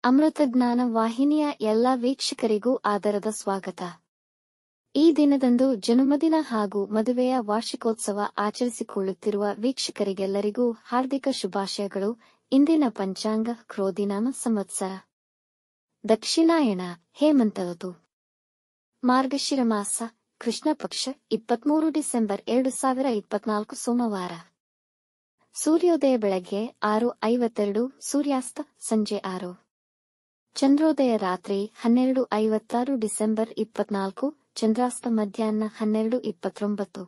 ಅಮೃತಜ್ಞಾನ ವಾಹಿನಿಯ ಎಲ್ಲ ವೀಕ್ಷಕರಿಗೂ ಆದರದ ಸ್ವಾಗತ. ಈ ದಿನದಂದು ಜನ್ಮದಿನ ಹಾಗೂ ಮದುವೆಯ ವಾರ್ಷಿಕೋತ್ಸವ ಆಚರಿಸಿಕೊಳ್ಳುತ್ತಿರುವ ವೀಕ್ಷಕರಿಗೆಲ್ಲರಿಗೂ ಹಾರ್ದಿಕ ಶುಭಾಶಯಗಳು. ಇಂದಿನ ಪಂಚಾಂಗ ಕ್ರೋಧಿನಾಮ ಸಂವತ್ಸರ ದಕ್ಷಿಣಾಯಣ ಹೇಮಂತ ಋತು ಮಾರ್ಗಶಿರ ಮಾಸ ಕೃಷ್ಣ ಪಕ್ಷ 23 ಡಿಸೆಂಬರ್ 2024 ಸೋಮವಾರ. ಸೂರ್ಯೋದಯ ಬೆಳಗ್ಗೆ 6:52, ಸೂರ್ಯಾಸ್ತ ಸಂಜೆ 6. ಚಂದ್ರೋದಯ ರಾತ್ರಿ 12:56 ಡಿಸೆಂಬರ್ 24, ಚಂದ್ರಾಸ್ತ ಮಧ್ಯಾಹ್ನ 12:29.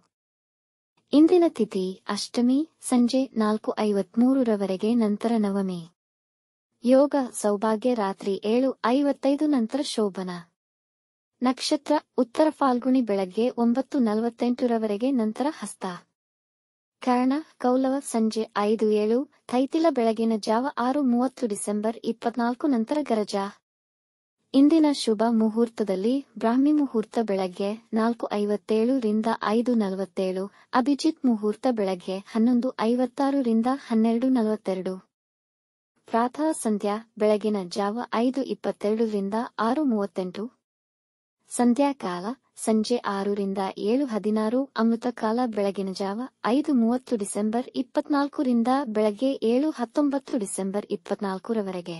ಇಂದಿನ ತಿಥಿ ಅಷ್ಟಮಿ ಸಂಜೆ 4:53 ರವರೆಗೆ, ನಂತರ ನವಮಿ. ಯೋಗ ಸೌಭಾಗ್ಯ ರಾತ್ರಿ 7:55 ನಂತರ ಶೋಭನ. ನಕ್ಷತ್ರ ಉತ್ತರ ಫಾಲ್ಗುಣಿ ಬೆಳಗ್ಗೆ 9:48 ರವರೆಗೆ, ನಂತರ ಹಸ್ತ. ಕರ್ಣ ಕೌಲವ ಸಂಜೆ 5:07, ತೈತಿಲ ಬೆಳಗಿನ ಜಾವ 6:30 ಡಿಸೆಂಬರ್ 24 ನಂತರ ಗರಜ. ಇಂದಿನ ಶುಭ ಮುಹೂರ್ತದಲ್ಲಿ ಬ್ರಾಹ್ಮಿ ಮುಹೂರ್ತ ಬೆಳಗ್ಗೆ 4:57 ರಿಂದ 5:47, ಅಭಿಜಿತ್ ಮುಹೂರ್ತ ಬೆಳಗ್ಗೆ 11:56 ರಿಂದ 12:42. ಪ್ರಾತಃ ಸಂಧ್ಯಾ ಬೆಳಗಿನ ಜಾವ 5:22 ರಿಂದ 6:38. ಸಂಧ್ಯಾಕಾಲ ಸಂಜೆ 6 ರಿಂದ 7:16. ಅಮೃತ ಕಾಲ ಬೆಳಗಿನ ಜಾವ 5:30 ಡಿಸೆಂಬರ್ 24 ರಿಂದ ಬೆಳಗ್ಗೆ 7:19 ಡಿಸೆಂಬರ್ 24 ರವರೆಗೆ.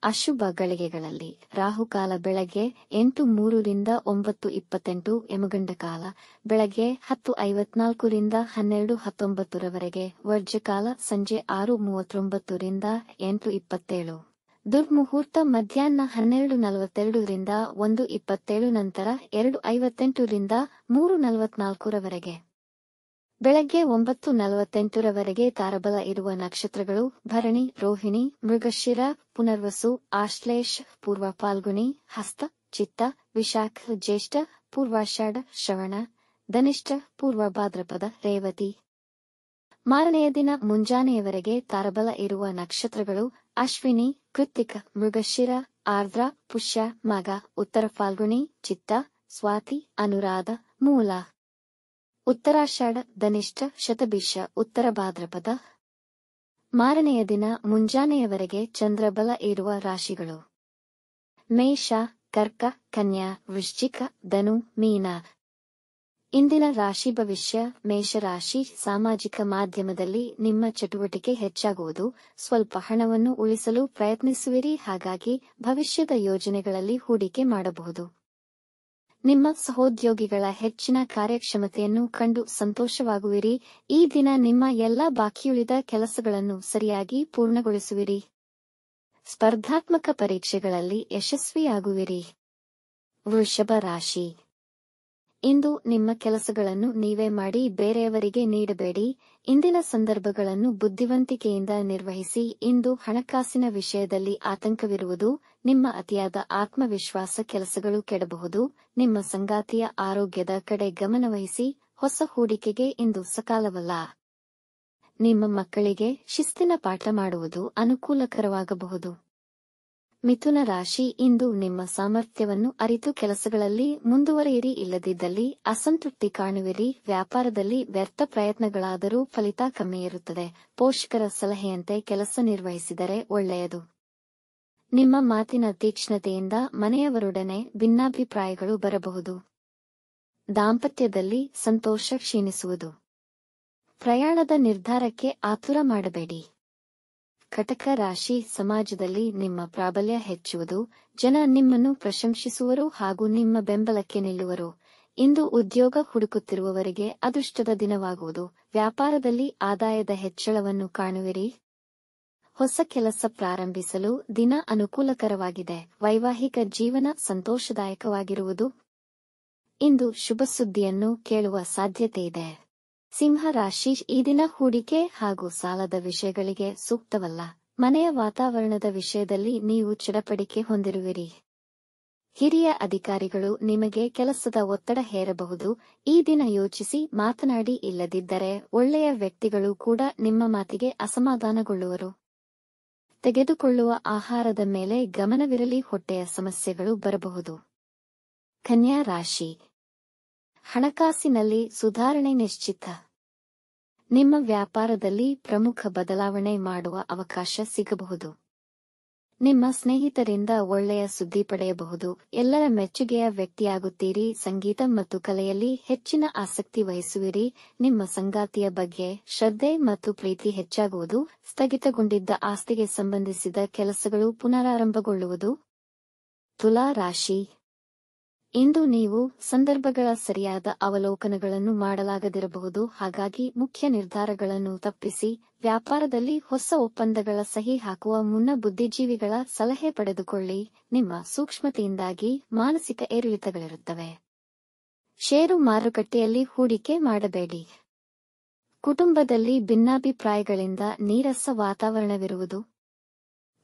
ಅಶುಭ ಗಳಿಗೆಗಳಲ್ಲಿ ರಾಹುಕಾಲ ಬೆಳಗ್ಗೆ 8:03 ರಿಂದ 9:28, ಯಮಗಂಡ ಕಾಲ ಬೆಳಗ್ಗೆ 10:54 ರಿಂದ 12:19 ರವರೆಗೆ, ವರ್ಜಕಾಲ ಸಂಜೆ 6:39 ರಿಂದ 8:27. ದುರ್ಮುಹೂರ್ತ ಮಧ್ಯಾಹ್ನ 12:42 ರಿಂದ 1:27, ನಂತರ 2:58 ರಿಂದ 3:44 ರವರೆಗೆ. ಬೆಳಗ್ಗೆ 9:48 ರವರೆಗೆ ತಾರಬಲ ಇರುವ ನಕ್ಷತ್ರಗಳು ಭರಣಿ, ರೋಹಿಣಿ, ಮೃಗಶಿರ, ಪುನರ್ವಸು, ಆಶ್ಲೇಷ, ಪೂರ್ವ ಫಾಲ್ಗುಣಿ, ಹಸ್ತ, ಚಿತ್ತ, ವಿಶಾಖ, ಜ್ಯೇಷ್ಠ, ಪೂರ್ವಾಷಾಢ, ಶ್ರವಣ, ಧನಿಷ್ಠ, ಪೂರ್ವ ಭಾದ್ರಪದ, ರೇವತಿ. ಮಾರನೆಯ ದಿನ ಮುಂಜಾನೆಯವರೆಗೆ ತಾರಬಲ ಇರುವ ನಕ್ಷತ್ರಗಳು ಅಶ್ವಿನಿ, ಕೃತ್ತಿಕ, ಮೃಗಶಿರ, ಆರ್ದ್ರ, ಪುಷ್ಯ, ಮಗ, ಉತ್ತರ ಫಾಲ್ಗುಣಿ, ಚಿತ್ತ, ಸ್ವಾತಿ, ಅನುರಾಧ, ಮೂಲ. ಉತ್ತರಾಷಾಢ, ಧನಿಷ್ಠ, ಶತಭಿಷ, ಉತ್ತರ ಭಾದ್ರಪದ. ಮಾರನೆಯ ದಿನ ಮುಂಜಾನೆಯವರೆಗೆ ಚಂದ್ರಬಲ ಇರುವ ರಾಶಿಗಳು ಮೇಷ, ಕರ್ಕ, ಕನ್ಯಾ, ವೃಶ್ಚಿಕ, ಧನು, ಮೀನ. ಇಂದಿನ ರಾಶಿ ಭವಿಷ್ಯ. ಮೇಷರಾಶಿ, ಸಾಮಾಜಿಕ ಮಾಧ್ಯಮದಲ್ಲಿ ನಿಮ್ಮ ಚಟುವಟಿಕೆ ಹೆಚ್ಚಾಗುವುದು. ಸ್ವಲ್ಪ ಹಣವನ್ನು ಉಳಿಸಲು ಪ್ರಯತ್ನಿಸುವಿರಿ, ಹಾಗಾಗಿ ಭವಿಷ್ಯದ ಯೋಜನೆಗಳಲ್ಲಿ ಹೂಡಿಕೆ ಮಾಡಬಹುದು. ನಿಮ್ಮ ಸಹೋದ್ಯೋಗಿಗಳ ಹೆಚ್ಚಿನ ಕಾರ್ಯಕ್ಷಮತೆಯನ್ನು ಕಂಡು ಸಂತೋಷವಾಗುವಿರಿ. ಈ ದಿನ ನಿಮ್ಮ ಎಲ್ಲ ಬಾಕಿಯುಳಿದ ಕೆಲಸಗಳನ್ನು ಸರಿಯಾಗಿ ಪೂರ್ಣಗೊಳಿಸುವಿರಿ. ಸ್ಪರ್ಧಾತ್ಮಕ ಪರೀಕ್ಷೆಗಳಲ್ಲಿ ಯಶಸ್ವಿಯಾಗುವಿರಿ. ವೃಷಭ ರಾಶಿ, ಇಂದು ನಿಮ್ಮ ಕೆಲಸಗಳನ್ನು ನೀವೇ ಮಾಡಿ ಬೇರೆಯವರಿಗೆ ನೀಡಬೇಡಿ. ಇಂದಿನ ಸಂದರ್ಭಗಳನ್ನು ಬುದ್ಧಿವಂತಿಕೆಯಿಂದ ನಿರ್ವಹಿಸಿ. ಇಂದು ಹಣಕಾಸಿನ ವಿಷಯದಲ್ಲಿ ಆತಂಕವಿರುವುದು. ನಿಮ್ಮ ಅತಿಯಾದ ಆತ್ಮವಿಶ್ವಾಸ ಕೆಲಸಗಳು ಕೆಡಬಹುದು. ನಿಮ್ಮ ಸಂಗಾತಿಯ ಆರೋಗ್ಯದ ಕಡೆ ಗಮನವಹಿಸಿ. ಹೊಸ ಹೂಡಿಕೆಗೆ ಇಂದು ಸಕಾಲವಲ್ಲ. ನಿಮ್ಮ ಮಕ್ಕಳಿಗೆ ಶಿಸ್ತಿನ ಪಾಠ ಮಾಡುವುದು ಅನುಕೂಲಕರವಾಗಬಹುದು. ಮಿಥುನ ರಾಶಿ, ಇಂದು ನಿಮ್ಮ ಸಾಮರ್ಥ್ಯವನ್ನು ಅರಿತು ಕೆಲಸಗಳಲ್ಲಿ ಮುಂದುವರಿಯಿರಿ, ಇಲ್ಲದಿದ್ದಲ್ಲಿ ಅಸಂತೃಪ್ತಿ ಕಾಣುವಿರಿ. ವ್ಯಾಪಾರದಲ್ಲಿ ವ್ಯರ್ಥ ಪ್ರಯತ್ನಗಳಾದರೂ ಫಲಿತ ಕಮ್ಮಿ ಇರುತ್ತದೆ. ಪೋಷಕರ ಸಲಹೆಯಂತೆ ಕೆಲಸ ನಿರ್ವಹಿಸಿದರೆ ಒಳ್ಳೆಯದು. ನಿಮ್ಮ ಮಾತಿನ ತೀಕ್ಷ್ಣತೆಯಿಂದ ಮನೆಯವರೊಡನೆ ಭಿನ್ನಾಭಿಪ್ರಾಯಗಳು ಬರಬಹುದು. ದಾಂಪತ್ಯದಲ್ಲಿ ಸಂತೋಷ ಕ್ಷೀಣಿಸುವುದು. ಪ್ರಯಾಣದ ನಿರ್ಧಾರಕ್ಕೆ ಆತುರ ಮಾಡಬೇಡಿ. ಕಟಕ ರಾಶಿ, ಸಮಾಜದಲ್ಲಿ ನಿಮ್ಮ ಪ್ರಾಬಲ್ಯ ಹೆಚ್ಚುವುದು. ಜನ ನಿಮ್ಮನ್ನು ಪ್ರಶಂಸಿಸುವರು ಹಾಗೂ ನಿಮ್ಮ ಬೆಂಬಲಕ್ಕೆ ನಿಲ್ಲುವರು. ಇಂದು ಉದ್ಯೋಗ ಹುಡುಕುತ್ತಿರುವವರಿಗೆ ಅದೃಷ್ಟದ ದಿನವಾಗುವುದು. ವ್ಯಾಪಾರದಲ್ಲಿ ಆದಾಯದ ಹೆಚ್ಚಳವನ್ನು ಕಾಣುವಿರಿ. ಹೊಸ ಕೆಲಸ ಪ್ರಾರಂಭಿಸಲು ದಿನ ಅನುಕೂಲಕರವಾಗಿದೆ. ವೈವಾಹಿಕ ಜೀವನ ಸಂತೋಷದಾಯಕವಾಗಿರುವುದು. ಇಂದು ಶುಭ ಸುದ್ದಿಯನ್ನು ಕೇಳುವ ಸಾಧ್ಯತೆಯಿದೆ. ಸಿಂಹ ರಾಶಿ, ಈ ದಿನ ಹೂಡಿಕೆ ಹಾಗೂ ಸಾಲದ ವಿಷಯಗಳಿಗೆ ಸೂಕ್ತವಲ್ಲ. ಮನೆಯ ವಾತಾವರಣದ ವಿಷಯದಲ್ಲಿ ನೀವು ಚಡಪಡಿಕೆ ಹೊಂದಿರುವಿರಿ. ಹಿರಿಯ ಅಧಿಕಾರಿಗಳು ನಿಮಗೆ ಕೆಲಸದ ಒತ್ತಡ ಹೇರಬಹುದು. ಈ ದಿನ ಯೋಚಿಸಿ ಮಾತನಾಡಿ, ಇಲ್ಲದಿದ್ದರೆ ಒಳ್ಳೆಯ ವ್ಯಕ್ತಿಗಳು ಕೂಡ ನಿಮ್ಮ ಮಾತಿಗೆ ಅಸಮಾಧಾನಗೊಳ್ಳುವರು. ತೆಗೆದುಕೊಳ್ಳುವ ಆಹಾರದ ಮೇಲೆ ಗಮನವಿರಲಿ. ಹೊಟ್ಟೆಯ ಸಮಸ್ಯೆಗಳು ಬರಬಹುದು. ಕನ್ಯಾ ರಾಶಿ, ಹಣಕಾಸಿನಲ್ಲಿ ಸುಧಾರಣೆ ನಿಶ್ಚಿತ. ನಿಮ್ಮ ವ್ಯಾಪಾರದಲ್ಲಿ ಪ್ರಮುಖ ಬದಲಾವಣೆ ಮಾಡುವ ಅವಕಾಶ ಸಿಗಬಹುದು. ನಿಮ್ಮ ಸ್ನೇಹಿತರಿಂದ ಒಳ್ಳೆಯ ಸುದ್ದಿ ಪಡೆಯಬಹುದು. ಎಲ್ಲರ ಮೆಚ್ಚುಗೆಯ ವ್ಯಕ್ತಿಯಾಗುತ್ತೀರಿ. ಸಂಗೀತ ಮತ್ತು ಕಲೆಯಲ್ಲಿ ಹೆಚ್ಚಿನ ಆಸಕ್ತಿ ವಹಿಸುವಿರಿ. ನಿಮ್ಮ ಸಂಗಾತಿಯ ಬಗ್ಗೆ ಶ್ರದ್ಧೆ ಮತ್ತು ಪ್ರೀತಿ ಹೆಚ್ಚಾಗುವುದು. ಸ್ಥಗಿತಗೊಂಡಿದ್ದ ಆಸ್ತಿಗೆ ಸಂಬಂಧಿಸಿದ ಕೆಲಸಗಳು ಪುನರಾರಂಭಗೊಳ್ಳುವುದು. ತುಲಾ ರಾಶಿ. ಇಂದು ನೀವು ಸಂದರ್ಭಗಳ ಸರಿಯಾದ ಅವಲೋಕನಗಳನ್ನು ಮಾಡಲಾಗದಿರಬಹುದು, ಹಾಗಾಗಿ ಮುಖ್ಯ ನಿರ್ಧಾರಗಳನ್ನು ತಪ್ಪಿಸಿ. ವ್ಯಾಪಾರದಲ್ಲಿ ಹೊಸ ಒಪ್ಪಂದಗಳ ಸಹಿ ಹಾಕುವ ಮುನ್ನ ಬುದ್ಧಿಜೀವಿಗಳ ಸಲಹೆ ಪಡೆದುಕೊಳ್ಳಿ. ನಿಮ್ಮ ಸೂಕ್ಷ್ಮತೆಯಿಂದಾಗಿ ಮಾನಸಿಕ ಏರಿಳಿತಗಳಿರುತ್ತವೆ. ಷೇರು ಮಾರುಕಟ್ಟೆಯಲ್ಲಿ ಹೂಡಿಕೆ ಮಾಡಬೇಡಿ. ಕುಟುಂಬದಲ್ಲಿ ಭಿನ್ನಾಭಿಪ್ರಾಯಗಳಿಂದ ನೀರಸ ವಾತಾವರಣವಿರುವುದು.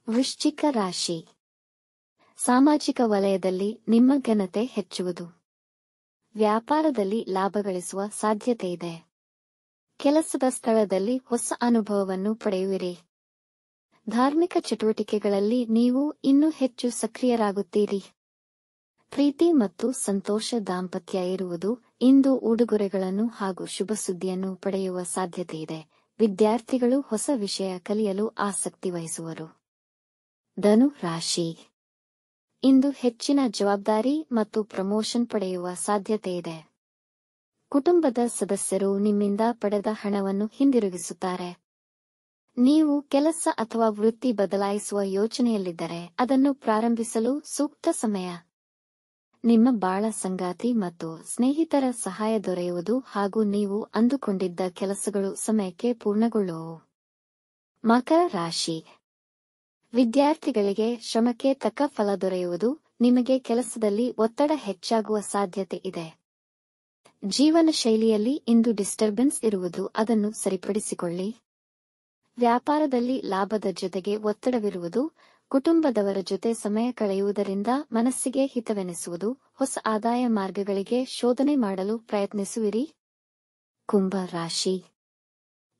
ವೃಶ್ಚಿಕ ರಾಶಿ. ಸಾಮಾಜಿಕ ವಲಯದಲ್ಲಿ ನಿಮ್ಮ ಘನತೆ ಹೆಚ್ಚುವುದು. ವ್ಯಾಪಾರದಲ್ಲಿ ಲಾಭ ಗಳಿಸುವ ಸಾಧ್ಯತೆಯಿದೆ. ಕೆಲಸದ ಸ್ಥಳದಲ್ಲಿ ಹೊಸ ಅನುಭವವನ್ನು ಪಡೆಯುವಿರಿ. ಧಾರ್ಮಿಕ ಚಟುವಟಿಕೆಗಳಲ್ಲಿ ನೀವು ಇನ್ನೂ ಹೆಚ್ಚು ಸಕ್ರಿಯರಾಗುತ್ತೀರಿ. ಪ್ರೀತಿ ಮತ್ತು ಸಂತೋಷ ದಾಂಪತ್ಯ ಇರುವುದು. ಇಂದು ಉಡುಗೊರೆಗಳನ್ನು ಹಾಗೂ ಶುಭ ಸುದ್ದಿಯನ್ನು ಪಡೆಯುವ ಸಾಧ್ಯತೆಯಿದೆ. ವಿದ್ಯಾರ್ಥಿಗಳು ಹೊಸ ವಿಷಯ ಕಲಿಯಲು ಆಸಕ್ತಿ ವಹಿಸುವರು. ಧನು ರಾಶಿ. ಇಂದು ಹೆಚ್ಚಿನ ಜವಾಬ್ದಾರಿ ಮತ್ತು ಪ್ರಮೋಷನ್ ಪಡೆಯುವ ಸಾಧ್ಯತೆಯಿದೆ. ಕುಟುಂಬದ ಸದಸ್ಯರು ನಿಮ್ಮಿಂದ ಪಡೆದ ಹಣವನ್ನು ಹಿಂದಿರುಗಿಸುತ್ತಾರೆ. ನೀವು ಕೆಲಸ ಅಥವಾ ವೃತ್ತಿ ಬದಲಾಯಿಸುವ ಯೋಚನೆಯಲ್ಲಿದ್ದರೆ ಅದನ್ನು ಪ್ರಾರಂಭಿಸಲು ಸೂಕ್ತ ಸಮಯ. ನಿಮ್ಮ ಬಾಳ ಸಂಗಾತಿ ಮತ್ತು ಸ್ನೇಹಿತರ ಸಹಾಯ ದೊರೆಯುವುದು ಹಾಗೂ ನೀವು ಅಂದುಕೊಂಡಿದ್ದ ಕೆಲಸಗಳು ಸಮಯಕ್ಕೆ ಪೂರ್ಣಗೊಳ್ಳುವವು. ಮಕರ ರಾಶಿ. ವಿದ್ಯಾರ್ಥಿಗಳಿಗೆ ಶ್ರಮಕ್ಕೆ ತಕ್ಕ ಫಲ ದೊರೆಯುವುದು. ನಿಮಗೆ ಕೆಲಸದಲ್ಲಿ ಒತ್ತಡ ಹೆಚ್ಚಾಗುವ ಸಾಧ್ಯತೆ ಇದೆ. ಜೀವನ ಶೈಲಿಯಲ್ಲಿ ಇಂದು ಡಿಸ್ಟರ್ಬೆನ್ಸ್ ಇರುವುದು, ಅದನ್ನು ಸರಿಪಡಿಸಿಕೊಳ್ಳಿ. ವ್ಯಾಪಾರದಲ್ಲಿ ಲಾಭದ ಜೊತೆಗೆ ಒತ್ತಡವಿರುವುದು. ಕುಟುಂಬದವರ ಜೊತೆ ಸಮಯ ಕಳೆಯುವುದರಿಂದ ಮನಸ್ಸಿಗೆ ಹಿತವೆನಿಸುವುದು. ಹೊಸ ಆದಾಯ ಮಾರ್ಗಗಳಿಗೆ ಶೋಧನೆ ಮಾಡಲು ಪ್ರಯತ್ನಿಸುವಿರಿ. ಕುಂಭ ರಾಶಿ.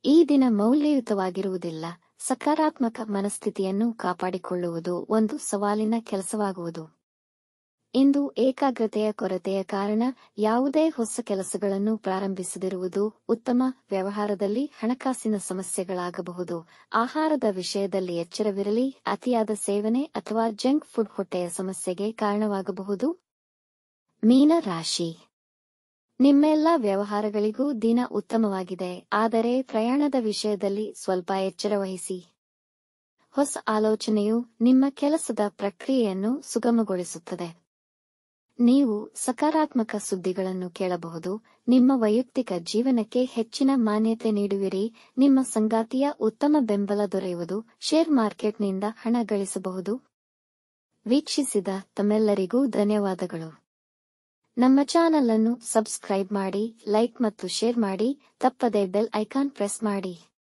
ಈ ದಿನ ಮೌಲ್ಯಯುತವಾಗಿರುವುದಿಲ್ಲ. ಸಕಾರಾತ್ಮಕ ಮನಸ್ಥಿತಿಯನ್ನು ಕಾಪಾಡಿಕೊಳ್ಳುವುದು ಒಂದು ಸವಾಲಿನ ಕೆಲಸವಾಗುವುದು. ಇಂದು ಏಕಾಗ್ರತೆಯ ಕೊರತೆಯ ಕಾರಣ ಯಾವುದೇ ಹೊಸ ಕೆಲಸಗಳನ್ನು ಪ್ರಾರಂಭಿಸದಿರುವುದು ಉತ್ತಮ. ವ್ಯವಹಾರದಲ್ಲಿ ಹಣಕಾಸಿನ ಸಮಸ್ಯೆಗಳಾಗಬಹುದು. ಆಹಾರದ ವಿಷಯದಲ್ಲಿ ಎಚ್ಚರವಿರಲಿ. ಅತಿಯಾದ ಸೇವನೆ ಅಥವಾ ಜಂಕ್ ಫುಡ್ ಹೊಟ್ಟೆಯ ಸಮಸ್ಯೆಗೆ ಕಾರಣವಾಗಬಹುದು. ಮೀನ ರಾಶಿ. ನಿಮ್ಮೆಲ್ಲ ವ್ಯವಹಾರಗಳಿಗೂ ದಿನ ಉತ್ತಮವಾಗಿದೆ, ಆದರೆ ಪ್ರಯಾಣದ ವಿಷಯದಲ್ಲಿ ಸ್ವಲ್ಪ ಎಚ್ಚರ ವಹಿಸಿ. ಹೊಸ ಆಲೋಚನೆಯು ನಿಮ್ಮ ಕೆಲಸದ ಪ್ರಕ್ರಿಯೆಯನ್ನು ಸುಗಮಗೊಳಿಸುತ್ತದೆ. ನೀವು ಸಕಾರಾತ್ಮಕ ಸುದ್ದಿಗಳನ್ನು ಕೇಳಬಹುದು. ನಿಮ್ಮ ವೈಯಕ್ತಿಕ ಜೀವನಕ್ಕೆ ಹೆಚ್ಚಿನ ಮಾನ್ಯತೆ ನೀಡುವಿರಿ. ನಿಮ್ಮ ಸಂಗಾತಿಯ ಉತ್ತಮ ಬೆಂಬಲ ದೊರೆಯುವುದು. ಶೇರ್ ಮಾರ್ಕೆಟ್ನಿಂದ ಹಣ ಗಳಿಸಬಹುದು. ವೀಕ್ಷಿಸಿದ ತಮ್ಮೆಲ್ಲರಿಗೂ ಧನ್ಯವಾದಗಳು. ನಮ್ಮ ಚಾನಲ್ ಅನ್ನು ಸಬ್ಸ್ಕ್ರೈಬ್ ಮಾಡಿ, ಲೈಕ್ ಮತ್ತು ಶೇರ್ ಮಾಡಿ. ತಪ್ಪದೇ ಬೆಲ್ ಐಕಾನ್ ಪ್ರೆಸ್ ಮಾಡಿ.